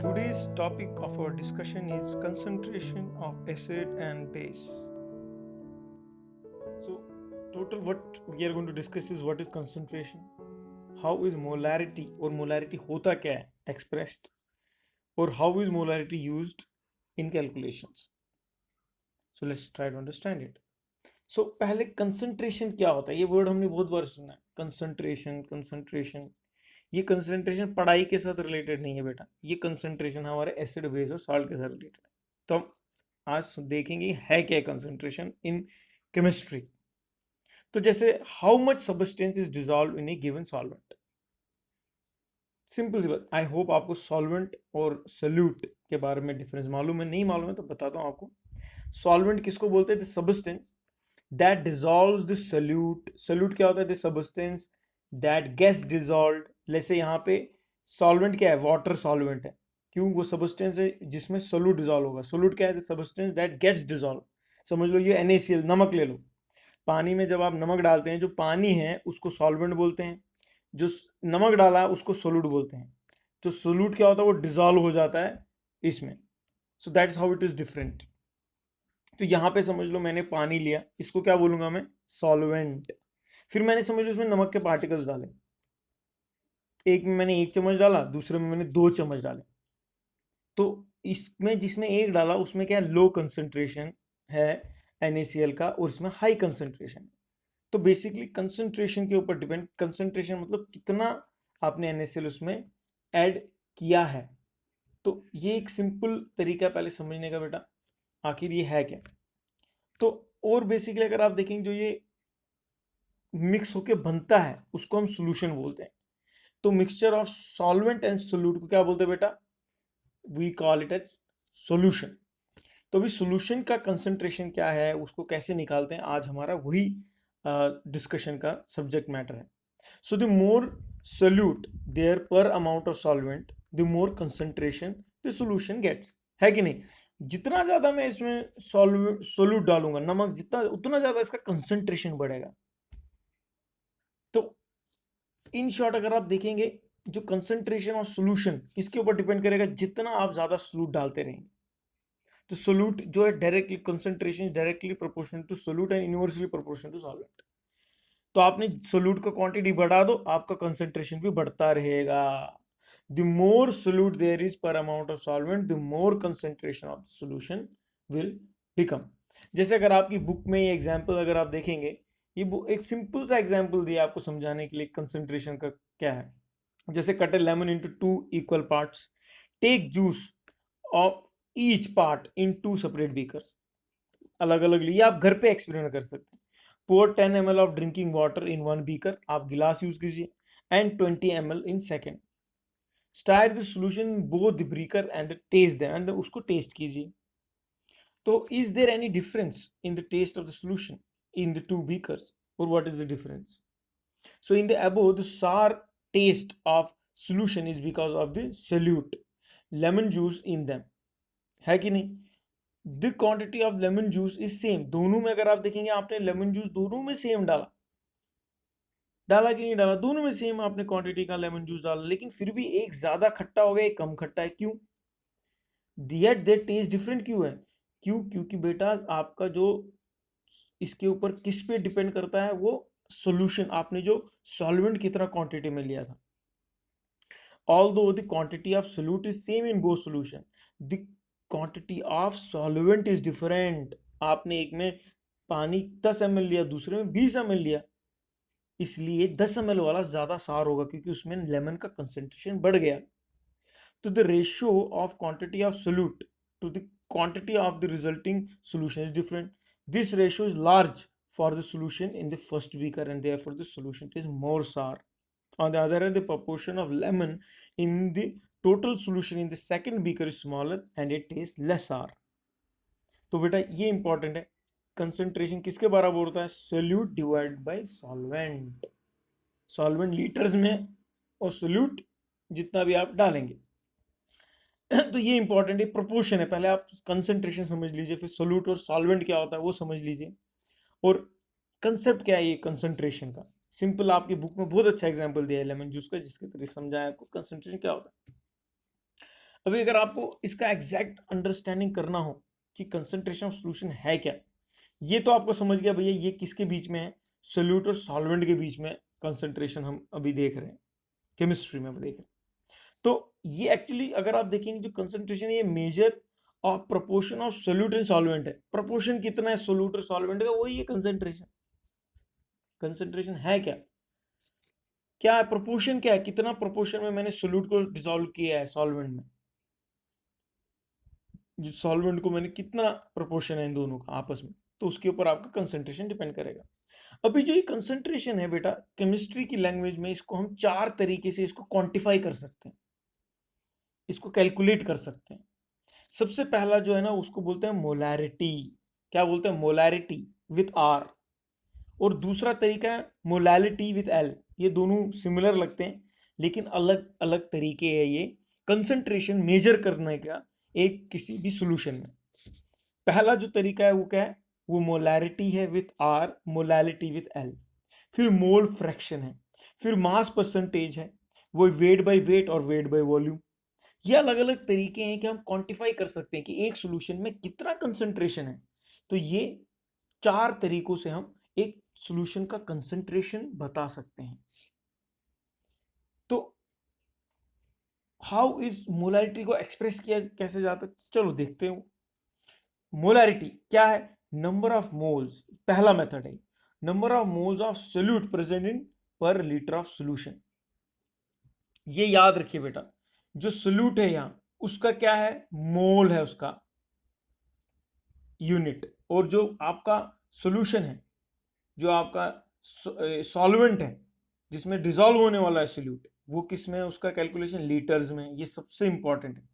Today's topic of our discussion is concentration of acid and base. So, total what we are going to discuss is what is concentration, how is molarity or molarity होता क्या है expressed, or how is molarity used in calculations. So let's try to understand it. So पहले concentration क्या होता है, ये word हमने बहुत बार सुना है, concentration. ये कंसंट्रेशन पढ़ाई के साथ रिलेटेड नहीं है बेटा, ये कंसंट्रेशन हमारे एसिड बेस और सॉल्ट के साथ रिलेटेड है। तो हम आज देखेंगे है क्या कंसंट्रेशन इन केमिस्ट्री। तो जैसे how much substance is dissolve in a given solvent, simple सी बात। आई होप आपको सॉल्वेंट और सोल्यूट के बारे में डिफरेंस मालूम है, नहीं मालूम है तो बताता हूँ आपको। सॉल्वेंट किसको बोलते हैं? The substance that dissolves the solute. Solute क्या होता है? The substance that gets dissolved. जैसे यहाँ पे सॉल्वेंट क्या है? वाटर सॉल्वेंट है, क्यों? वो सब्सटेंस है जिसमें सोल्यूट डिसॉल्व होगा। सोल्यूट क्या है? The substance that gets dissolve. समझ लो ये NaCl, नमक ले लो। पानी में जब आप नमक डालते हैं, जो पानी है उसको सॉल्वेंट बोलते हैं, जो नमक डाला उसको सोल्यूट बोलते हैं। तो सोल्यूट क्या होता है? वो डिसॉल्व हो जाता है इसमें। So that's how it is different. तो यहाँ पे समझ लो मैंने पानी लिया, इसको क्या बोलूंगा मैं? सॉल्वेंट। फिर मैंने समझ लो इसमें नमक के पार्टिकल्स डाले, एक में मैंने 1 चम्मच डाला, दूसरे में मैंने 2 चम्मच डाले। तो इसमें जिसमें एक डाला उसमें क्या है? लो कंसंट्रेशन है NaCl का, और इसमें हाई कंसंट्रेशन। तो बेसिकली कंसंट्रेशन के ऊपर डिपेंड, कंसंट्रेशन मतलब कितना आपने NaCl उसमें ऐड किया है। तो ये एक सिंपल तरीका पहले समझने का बेटा, आखिर ये है क्या। तो और बेसिकली अगर आप देखेंगे, जो ये मिक्स होके बनता है उसको हम सॉल्यूशन बोलते हैं। तो mixture of solvent and solute को क्या बोलते हैं बेटा? We call it as solution. तो अभी सॉल्यूशन का कंसंट्रेशन क्या है, उसको कैसे निकालते हैं, आज हमारा वही डिस्कशन का सब्जेक्ट मैटर है। So the more solute there per amount of solvent, the more concentration the solution gets, है कि नहीं? जितना ज्यादा मैं इसमें सोल्यूट डालूंगा, नमक जितना, उतना ज्यादा इसका कंसंट्रेशन बढ़ेगा। तो इन शॉर्ट अगर आप देखेंगे, जो कंसंट्रेशन ऑफ सोल्यूशन इसके ऊपर डिपेंड करेगा, जितना आप ज्यादा सोल्यूट डालते रहेंगे। तो सोल्यूट जो है directly, concentration directly proportional to solute and inversely proportional to solvent. तो आपने सोल्यूट का क्वांटिटी बढ़ा दो, आपका कंसंट्रेशन भी बढ़ता रहेगा। The more solute there is per amount of solvent, the more concentration of solution will become. जैसे अगर आपकी बुक में ये एग्जांपल अगर आप देखेंगे, ये एक सिंपल सा एग्जांपल दिया आपको समझाने के लिए कंसंट्रेशन का क्या है। जैसे cut a lemon into 2 equal parts, take juice of each part in 2 separate beakers. अलग अलग लिए आप घर पे एक्सपेरिमेंट कर सकते हैं। Pour 10 ml of drinking water in 1 beaker, आप गिलास यूज कीजिए, and 20 ml in second. Stir the solution in both the beaker and test them, and उसको टेस्ट कीजिए। तो is there any difference in the taste of the solution in the 2 beakers, और what is the difference? So in the above, the sour taste of solution is because of the solute lemon juice in them, है कि नहीं? The quantity of lemon juice is same। दोनों में अगर आप देखेंगे, आपने लेमन जूस दोनों में सेम डाला, डाला कि नहीं डाला? दोनों में सेम आपने क्वांटिटी का लेमन जूस डाला, लेकिन फिर भी एक ज्यादा खट्टा हो गया, एक कम खट्टा है, क्यों? दियट दे टेस्ट डिफरेंट क्यों है? क्यों? क्योंकि बेटा आपका जो इसके ऊपर किस पे डिपेंड करता है, वो सॉल्यूशन आपने जो सॉल्वेंट कितना क्वांटिटी में लिया था। Although the quantity of solute is same in both solution, the quantity of solvent is different। आपने एक में पानी 10 ml लिया, दूसरे में 20 ml लिया, इसलिए 10 ml वाला ज्यादा सार होगा, क्योंकि उसमें लेमन का कंसेंट्रेशन बढ़ गया। तो the ratio of quantity of solute to the quantity of the resulting solution is different। This ratio is large for the solution in the first beaker, and therefore the solution is more sour। On the other hand, the proportion of lemon in the total solution in the second beaker is smaller and it tastes less sour। तो बेटा ये important है, concentration किसके बराबर होता है? Solute divide by solvent. Solvent litres में और सोल्यूट जितना भी आप डालेंगे। तो ये इंपॉर्टेंट है, प्रोपोर्शन है। पहले आप कंसंट्रेशन समझ लीजिए, फिर सोल्यूट और सॉल्वेंट क्या होता है वो समझ लीजिए, और कंसेप्ट क्या है ये कंसंट्रेशन का। सिंपल आपकी बुक में बहुत अच्छा एग्जांपल दिया है लेमन जूस का, जिसके तरीके समझाया आपको कंसंट्रेशन क्या होता है। अभी अगर आपको इसका एग्जैक्ट अंडरस्टैंडिंग करना हो कि कंसंट्रेशन ऑफ सोल्यूशन है क्या, ये तो आपको समझ गया भैया ये किसके बीच में है, सोल्यूट और सॉल्वेंट के बीच में कंसंट्रेशन हम अभी देख रहे हैं, केमिस्ट्री में देख रहे हैं। तो ये एक्चुअली अगर आप देखेंगे जो कंसंट्रेशन है ये measure of proportion of solute and solvent है। प्रोपोर्शन कितना है सोल्यूट और सॉल्वेंट का, वही है कंसंट्रेशन। कंसंट्रेशन है क्या, क्या है प्रोपोर्शन, क्या है कितना प्रोपोर्शन में मैंने सोल्यूट को डिसॉल्व किया है सॉल्वेंट में, जो सॉल्वेंट को मैंने कितना प्रोपोर्शन है इन दोनों का आपस में, तो उसके ऊपर आपका कंसंट्रेशन डिपेंड करेगा। अभी जो ये कंसंट्रेशन है बेटा केमिस्ट्री की लैंग्वेज में इसको हम चार तरीके से इसको क्वांटिफाई कर सकते हैं, इसको कैलकुलेट कर सकते हैं। सबसे पहला जो है ना उसको बोलते हैं मोलैरिटी। क्या बोलते हैं, मोलैरिटी विथ आर। और दूसरा तरीका है मोलैलिटी विथ एल। ये दोनों सिमिलर लगते हैं लेकिन अलग अलग तरीके है ये कंसंट्रेशन मेजर करने का एक किसी भी सॉल्यूशन में। पहला जो तरीका है वो क्या है, वो मोलैरिटी है with R, molality with L. फिर मोल फ्रैक्शन है, फिर मास परसेंटेज है, वो वेट बाय वेट और वेट बाय वॉल्यूम। ये अलग अलग तरीके हैं कि हम क्वांटिफाई कर सकते हैं कि एक सॉल्यूशन में कितना कंसंट्रेशन है। तो ये चार तरीकों से हम एक सॉल्यूशन का कंसंट्रेशन बता सकते हैं। तो हाउ इज मोलैरिटी को एक्सप्रेस किया कैसे जाता है, चलो देखते हैं। मोलैरिटी क्या है, नंबर ऑफ मोल्स, पहला मेथड है number of moles of solute present in पर लीटर ऑफ सॉल्यूशन। ये याद रखिए बेटा, जो सोल्यूट है यहां उसका क्या है, मोल है उसका यूनिट, और जो आपका सॉल्यूशन है, जो आपका सॉल्वेंट है जिसमें डिसॉल्व होने वाला है सोल्यूट, वो किस में है, उसका कैलकुलेशन लीटर्स में। ये सबसे इंपॉर्टेंट है।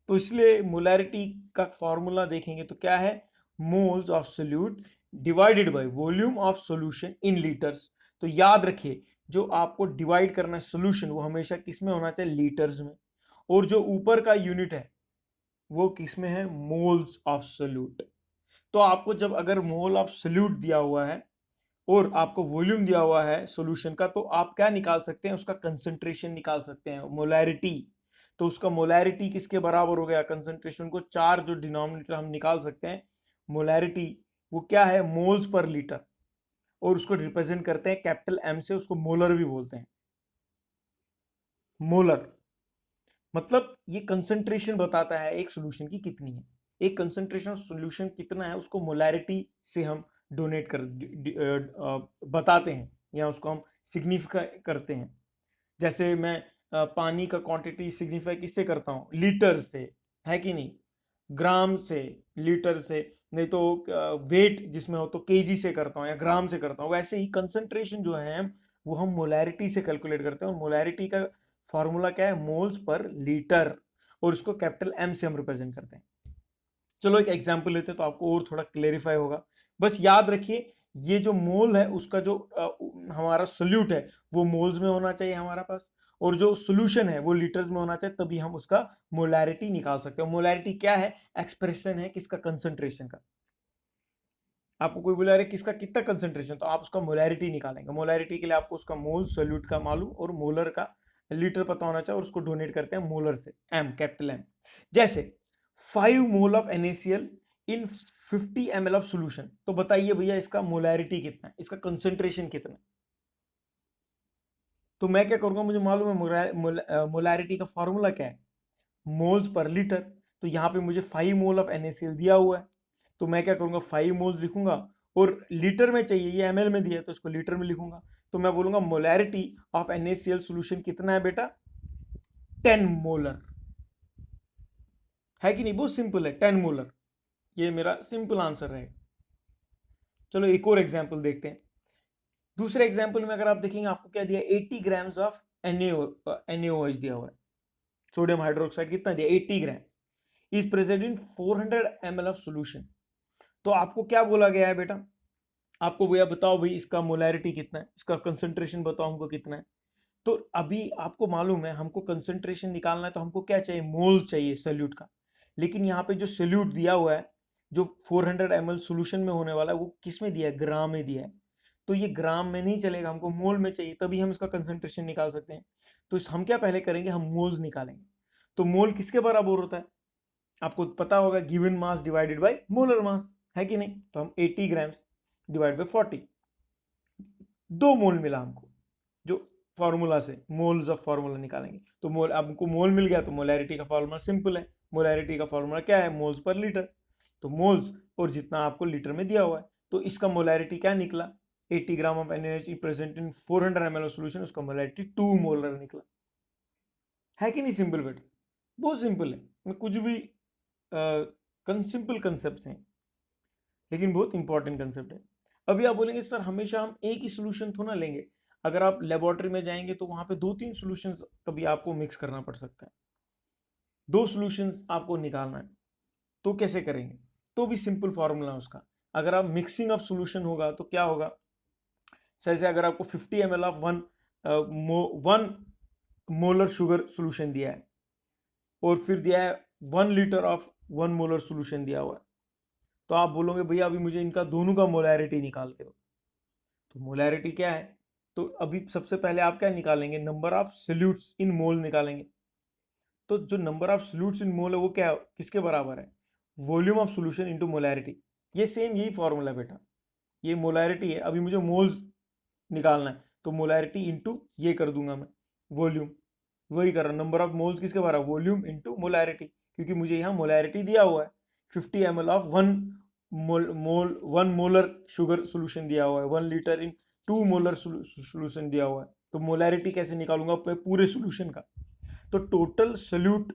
तो इसलिए मोलैरिटी का फॉर्मूला देखेंगे तो क्या है, moles of solute divided by volume of solution in litres. तो याद रखिए जो आपको डिवाइड करना है सोल्यूशन वो हमेशा किस में होना चाहिए, लीटर्स में। और जो ऊपर का यूनिट है वो किस में है, मोल्स ऑफ सोल्यूट। तो आपको जब अगर मोल ऑफ सोल्यूट दिया हुआ है और आपको वॉल्यूम दिया हुआ है सॉल्यूशन का, तो आप क्या निकाल सकते हैं, उसका कंसंट्रेशन निकाल सकते हैं, मोलैरिटी। तो उसका मोलैरिटी किसके बराबर हो गया, कंसंट्रेशन को चार जो डिनोमिनेटर हम निकाल सकते हैं मोलैरिटी, वो क्या है, मोल्स पर लीटर। और उसको रिप्रेजेंट करते हैं कैपिटल एम से, उसको मोलर भी बोलते हैं। मोलर मतलब ये कंसंट्रेशन बताता है एक सॉल्यूशन की कितनी है। एक कंसंट्रेशन सॉल्यूशन कितना है उसको मोलैरिटी से हम डोनेट कर बताते हैं, या उसको हम सिग्निफाई करते हैं। जैसे मैं पानी का क्वांटिटी सिग्निफाई किससे करता हूँ, लीटर से, है कि नहीं, ग्राम से, लीटर से, नहीं तो वेट जिसमें हो तो केजी से करता हूँ या ग्राम से करता हूँ। वैसे ही कंसंट्रेशन जो है वो हम मोलैरिटी से कैलकुलेट करते हैं। और मोलैरिटी का फॉर्मूला क्या है, मोल्स पर लीटर, और उसको कैपिटल एम से हम रिप्रेजेंट करते हैं। चलो एक एग्जांपल लेते हैं तो आपको और थोड़ा क्लेरिफाई होगा। बस याद रखिए ये जो मोल है उसका जो हमारा सोल्यूट है वो मोल्स में होना चाहिए हमारा पास, और जो सोल्यूशन है वो लीटर्स में होना चाहिए, तभी हम उसका मोलैरिटी निकाल सकते हैं। मोलैरिटी क्या है, एक्सप्रेशन है किसका, कंसंट्रेशन का। आपको कोई बोला रहे किसका कितना कंसंट्रेशन, तो आप उसका मोलैरिटी निकालेंगे। मोलैरिटी के लिए आपको उसका मोल सोल्यूट का मालूम और मोलर का लीटर पता होना चाहिए, और उसको डोनेट करते हैं मोलर से, एम, कैपिटल एम। जैसे 5 mole of NaCl in 50 ml of solution. तो बताइए भैया इसका मोलैरिटी कितना है, इसका कंसंट्रेशन कितना है। तो मैं क्या करूंगा, मुझे मालूम है मोलैरिटी का फॉर्मूला क्या है, मोल्स पर लीटर। तो यहाँ पे मुझे 5 मोल ऑफ NaCl दिया हुआ है, तो मैं क्या करूंगा 5 मोल्स लिखूंगा, और लीटर में चाहिए, ये ml में दिया है तो इसको लीटर में लिखूंगा। तो मैं बोलूंगा मोलैरिटी ऑफ NaCl सोल्यूशन कितना है बेटा, 10 मोलर, है कि नहीं, बहुत सिंपल है, 10 मोलर। ये मेरा सिंपल आंसर है। चलो एक और एग्जाम्पल देखते हैं। दूसरे एग्जाम्पल में अगर आप देखेंगे आपको क्या दिया, 80 ग्राम्स ऑफ NaOH दिया हुआ है, सोडियम हाइड्रोक्साइड कितना दिया, 80 gram is present in 400 ml of solution. तो आपको क्या बोला गया है बेटा, आपको भैया बताओ भाई इसका मोलैरिटी कितना है, इसका कंसंट्रेशन बताओ हमको कितना है। तो अभी आपको मालूम है हमको कंसंट्रेशन निकालना है तो हमको क्या चाहिए, मोल चाहिए सोल्यूट का। लेकिन यहाँ पे जो सोल्यूट दिया हुआ है जो 400 ml सोल्यूशन में होने वाला है वो किस में दिया है, ग्राम में दिया है। तो ये ग्राम में नहीं चलेगा, हमको मोल में चाहिए, तभी हम इसका कंसंट्रेशन निकाल सकते हैं। तो हम क्या पहले करेंगे, हम मोल्स निकालेंगे। तो मोल किसके बराबर होता है? आपको पता होगा, given mass divided by molar mass, है कि नहीं? तो हम 80 ग्राम्स डिवाइड बाय 40, 2 मोल मिला हमको, जो फॉर्मूला से मोल्स ऑफ फॉर्मूला निकालेंगे। तो मोल, आपको मोल मिल गया, तो मोलैरिटी का फॉर्मूला सिंपल है। मोलैरिटी का फॉर्मूला क्या है? Moles per litre. तो मोल्स और जितना आपको लीटर में दिया हुआ है, तो इसका मोलैरिटी क्या निकला? 80 gram of NaOH present in 400 ml of solution, उसका मोलैरिटी 2 मोलर निकला। है कि नहीं सिंपल बेटा? बहुत सिंपल है, मैं कुछ भी सिंपल कंसेप्ट हैं, लेकिन बहुत इंपॉर्टेंट कंसेप्ट है। अभी आप बोलेंगे सर हमेशा हम एक ही सोल्यूशन थोड़ा ना लेंगे, अगर आप लेबोरेटरी में जाएंगे तो वहां पे 2-3 सॉल्यूशंस कभी आपको मिक्स करना पड़ सकता है, 2 सॉल्यूशंस आपको निकालना है, तो कैसे करेंगे? तो भी सिंपल फॉर्मूला है उसका। अगर आप मिक्सिंग ऑफ सॉल्यूशन होगा तो क्या होगा? जैसे अगर आपको 50 ml of one molar sugar solution दिया है और फिर दिया है 1 लीटर ऑफ 1 मोलर सॉल्यूशन दिया हुआ है, तो आप बोलोगे भैया अभी मुझे इनका दोनों का मोलैरिटी निकाल के दो। तो मोलैरिटी क्या है? तो अभी सबसे पहले आप क्या निकालेंगे? नंबर ऑफ सोल्यूट्स इन मोल निकालेंगे। तो जो नंबर ऑफ सोल्यूट्स इन मोल है वो क्या, किसके बराबर है? Volume of solution into molarity. ये सेम यही फॉर्मूला बेटा, ये मोलैरिटी है, अभी मुझे मोल्स निकालना है, तो मोलैरिटी इंटू ये कर दूंगा मैं वॉल्यूम, वही कर रहा हूँ। नंबर ऑफ मोल्स किसके बराबर? वॉल्यूम इंटू मोलैरिटी, क्योंकि मुझे यहाँ मोलैरिटी दिया हुआ है 50 ml of one molar sugar solution दिया हुआ है, 1 लीटर इन 2 मोलर सोल्यूशन दिया हुआ है। तो मोलैरिटी कैसे निकालूंगा पूरे सोल्यूशन का? तो टोटल सोल्यूट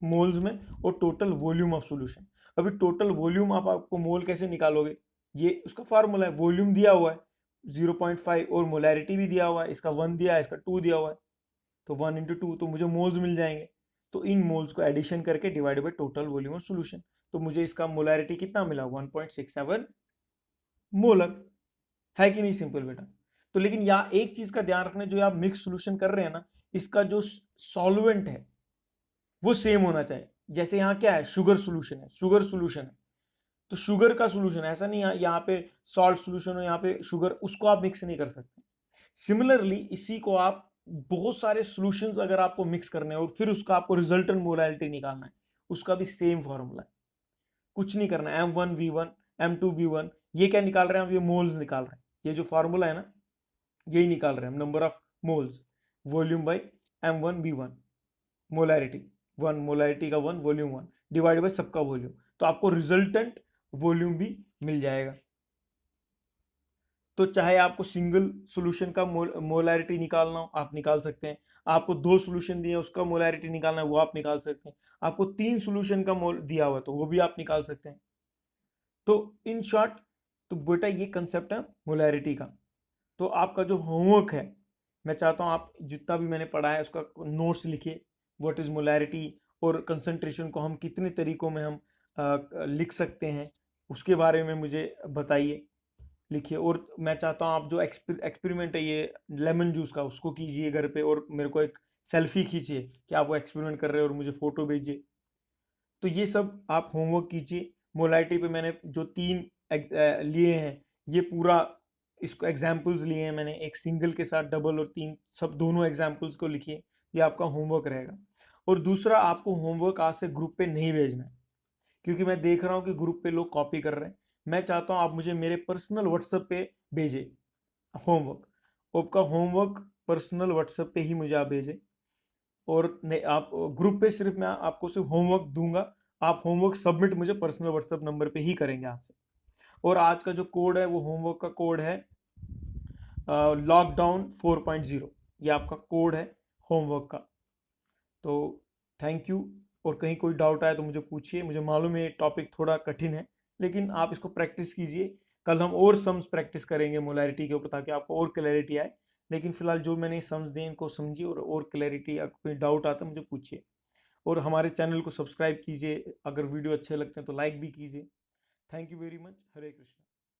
मोल्स में और टोटल वॉल्यूम ऑफ सॉल्यूशन। अभी टोटल वॉल्यूम आपको मोल कैसे निकालोगे? ये उसका फार्मूला है, वॉल्यूम दिया हुआ है 0.5 और मोलैरिटी भी दिया हुआ है, इसका 1 दिया है, इसका 2 दिया हुआ है, तो 1 इंटू 2, तो मुझे मोल्स मिल जाएंगे। तो इन मोल्स को एडिशन करके divide by total volume of solution, तो मुझे इसका मोलैरिटी कितना मिला? 1.67 मोलर। है कि नहीं सिंपल बेटा? तो लेकिन यहाँ एक चीज का ध्यान रखना, जो आप मिक्स सॉल्यूशन कर रहे हैं ना, इसका जो सॉल्वेंट है वो सेम होना चाहिए। जैसे यहाँ क्या है? शुगर सॉल्यूशन है, शुगर सॉल्यूशन है, तो शुगर का सॉल्यूशन, ऐसा नहीं यहाँ पे सॉल्ट सॉल्यूशन हो, यहाँ पे शुगर, उसको आप मिक्स नहीं कर सकते। सिमिलरली इसी को आप बहुत सारे सॉल्यूशंस अगर आपको मिक्स करने हैं और फिर उसका आपको रिजल्टेंट मोलैरिटी निकालना है, उसका भी सेम फॉर्मूला है, कुछ नहीं करना है। M1V1 M2V1, ये क्या निकाल रहे हैं हम? ये मोल्स निकाल रहे हैं, ये जो फॉर्मूला है ना यही निकाल रहे हैं हम, number of moles, volume by M1V1, molarity 1, molarity का 1, वॉल्यूम 1 डिवाइड बाई सबका वॉल्यूम, तो आपको रिजल्टेंट वॉल्यूम भी मिल जाएगा। तो चाहे आपको सिंगल सॉल्यूशन का मोलैरिटी निकालना हो आप निकाल सकते हैं, आपको 2 सॉल्यूशन दिए उसका मोलैरिटी निकालना है वो आप निकाल सकते हैं, आपको 3 सॉल्यूशन का मोल दिया हुआ है तो वो भी आप निकाल सकते हैं। तो इन शॉर्ट, तो बेटा ये कंसेप्ट है मोलैरिटी का। तो आपका जो होमवर्क है, मैं चाहता हूँ आप जितना भी मैंने पढ़ा है उसका नोट्स लिखिए, व्हाट इज मोलैरिटी, और कंसंट्रेशन को हम कितने तरीकों में हम लिख सकते हैं उसके बारे में मुझे बताइए, लिखिए। और मैं चाहता हूँ आप जो एक्सपेरिमेंट है ये लेमन जूस का, उसको कीजिए घर पे और मेरे को एक सेल्फी खींचिए कि आप वो एक्सपेरिमेंट कर रहे हो और मुझे फोटो भेजिए। तो ये सब आप होमवर्क कीजिए। मोलैरिटी पे मैंने जो 3 लिए हैं, ये पूरा इसको एग्जाम्पल्स लिए हैं मैंने, एक सिंगल के साथ डबल और 3, सब दोनों एग्जाम्पल्स को लिखिए, ये आपका होमवर्क रहेगा। और दूसरा, आपको होमवर्क आज से ग्रुप पे नहीं भेजना है, क्योंकि मैं देख रहा हूँ कि ग्रुप पे लोग कॉपी कर रहे हैं। मैं चाहता हूँ आप मुझे मेरे पर्सनल व्हाट्सएप पे भेजें होमवर्क, आपका होमवर्क पर्सनल व्हाट्सएप पे ही मुझे आप भेजें। और नहीं, आप ग्रुप पे सिर्फ मैं आपको सिर्फ होमवर्क दूंगा, आप होमवर्क सबमिट मुझे पर्सनल व्हाट्सएप नंबर पे ही करेंगे आज से। और आज का जो कोड है वो होमवर्क का कोड है लॉकडाउन 4.0, ये आपका कोड है होमवर्क का। तो थैंक यू, और कहीं कोई डाउट आए तो मुझे पूछिए। मुझे मालूम है ये टॉपिक थोड़ा कठिन है, लेकिन आप इसको प्रैक्टिस कीजिए। कल हम और सम्स प्रैक्टिस करेंगे मोलैरिटी के ऊपर, ताकि आपको और क्लैरिटी आए। लेकिन फिलहाल जो मैंने सम्स दिए इनको समझिए, और क्लैरिटी या कोई डाउट आता है मुझे पूछिए। और हमारे चैनल को सब्सक्राइब कीजिए, अगर वीडियो अच्छे लगते हैं तो लाइक भी कीजिए। Thank you very much. Hare Krishna.